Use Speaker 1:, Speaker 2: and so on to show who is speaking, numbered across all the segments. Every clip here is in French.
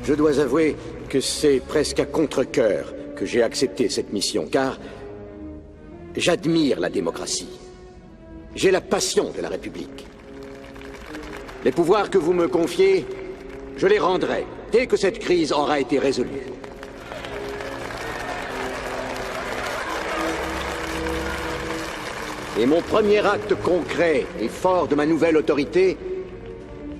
Speaker 1: Je dois avouer que c'est presque à contre-cœur que j'ai accepté cette mission, car j'admire la démocratie. J'ai la passion de la République. Les pouvoirs que vous me confiez, je les rendrai dès que cette crise aura été résolue. Et mon premier acte concret et fort de ma nouvelle autorité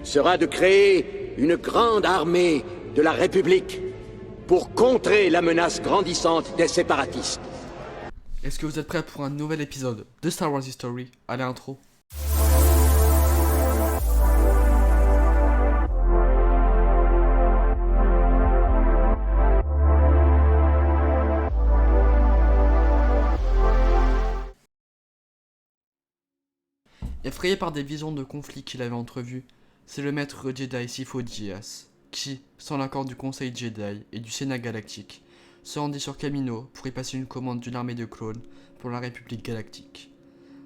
Speaker 1: sera de créer une grande armée de la République pour contrer la menace grandissante des séparatistes.
Speaker 2: Est-ce que vous êtes prêts pour un nouvel épisode de Star Wars History? Allez, intro. Effrayé par des visions de conflits qu'il avait entrevus, c'est le maître Jedi Sifo Dyas qui, sans l'accord du Conseil Jedi et du Sénat Galactique, se rendit sur Kamino pour y passer une commande d'une armée de clones pour la République Galactique.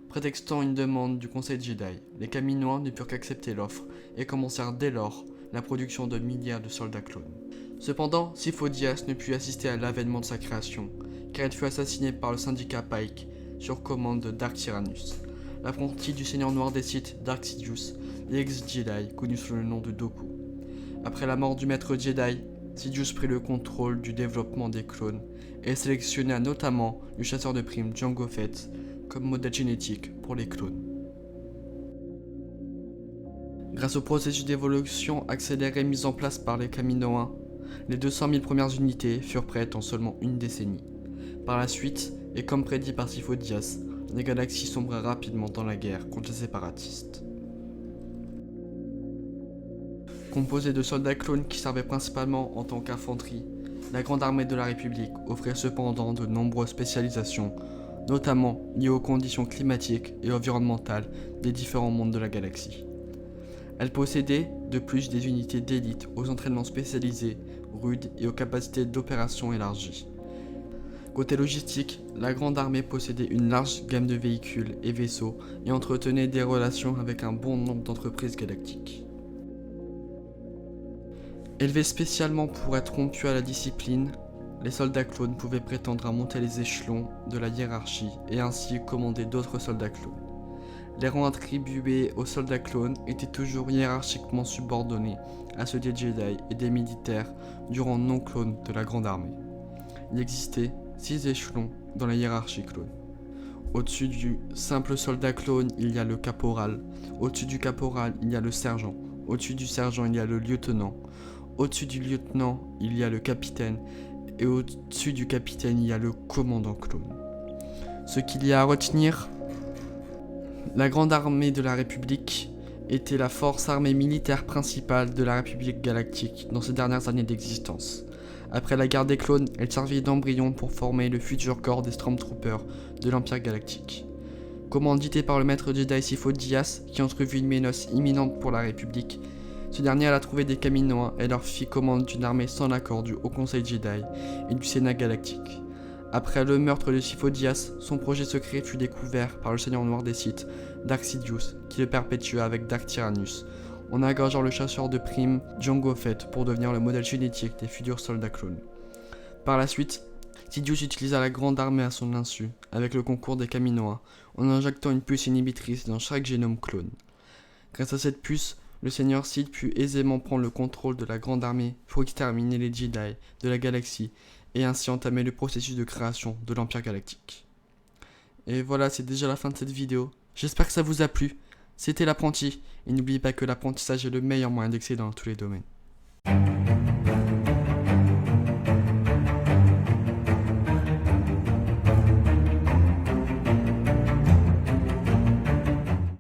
Speaker 2: Prétextant une demande du Conseil Jedi, les Kaminoans ne purent qu'accepter l'offre et commencèrent dès lors la production de milliards de soldats clones. Cependant, Sifo Dyas ne put assister à l'avènement de sa création, car il fut assassiné par le syndicat Pike sur commande de Dark Tyrannus, l'apprenti du Seigneur Noir des Sith Dark Sidious, l'ex-Jedi connu sous le nom de Dooku. Après la mort du maître Jedi, Sidious prit le contrôle du développement des clones et sélectionna notamment le chasseur de primes Jango Fett comme modèle génétique pour les clones. Grâce au processus d'évolution accéléré mis en place par les Kaminoans, les 200 000 premières unités furent prêtes en seulement une décennie. Par la suite, et comme prédit par Sifo Dyas, les galaxies sombrèrent rapidement dans la guerre contre les séparatistes. Composée de soldats clones qui servaient principalement en tant qu'infanterie, la Grande Armée de la République offrait cependant de nombreuses spécialisations, notamment liées aux conditions climatiques et environnementales des différents mondes de la galaxie. Elle possédait de plus des unités d'élite aux entraînements spécialisés, rudes et aux capacités d'opération élargies. Côté logistique, la Grande Armée possédait une large gamme de véhicules et vaisseaux et entretenait des relations avec un bon nombre d'entreprises galactiques. Élevés spécialement pour être rompus à la discipline, les soldats clones pouvaient prétendre à monter les échelons de la hiérarchie et ainsi commander d'autres soldats clones. Les rangs attribués aux soldats clones étaient toujours hiérarchiquement subordonnés à ceux des Jedi et des militaires du rang non clone de la Grande Armée. Il existait 6 échelons dans la hiérarchie clone. Au-dessus du simple soldat clone, il y a le caporal. Au-dessus du caporal, il y a le sergent. Au-dessus du sergent, il y a le lieutenant. Au-dessus du lieutenant, il y a le capitaine. Et au-dessus du capitaine, il y a le commandant clone. Ce qu'il y a à retenir, la Grande Armée de la République était la force armée militaire principale de la République Galactique dans ses dernières années d'existence. Après la guerre des clones, elle servit d'embryon pour former le futur corps des Stormtroopers de l'Empire Galactique. Commandité par le maître Jedi Sifo Dyas, qui entrevut une menace imminente pour la République, ce dernier alla trouver des Kaminoans et leur fit commande d'une armée sans l'accord du Haut Conseil Jedi et du Sénat Galactique. Après le meurtre de Sifo Dyas, son projet secret fut découvert par le Seigneur Noir des Sith, Dark Sidious, qui le perpétua avec Dark Tyrannus, en engageant le chasseur de primes Jango Fett pour devenir le modèle génétique des futurs soldats clones. Par la suite, Sidious utilisa la Grande Armée à son insu, avec le concours des Kaminoans, en injectant une puce inhibitrice dans chaque génome clone. Grâce à cette puce, le Seigneur Sith put aisément prendre le contrôle de la Grande Armée pour exterminer les Jedi de la galaxie et ainsi entamer le processus de création de l'Empire Galactique. Et voilà, c'est déjà la fin de cette vidéo. J'espère que ça vous a plu. C'était l'apprenti, et n'oubliez pas que l'apprentissage est le meilleur moyen d'exceller dans tous les domaines.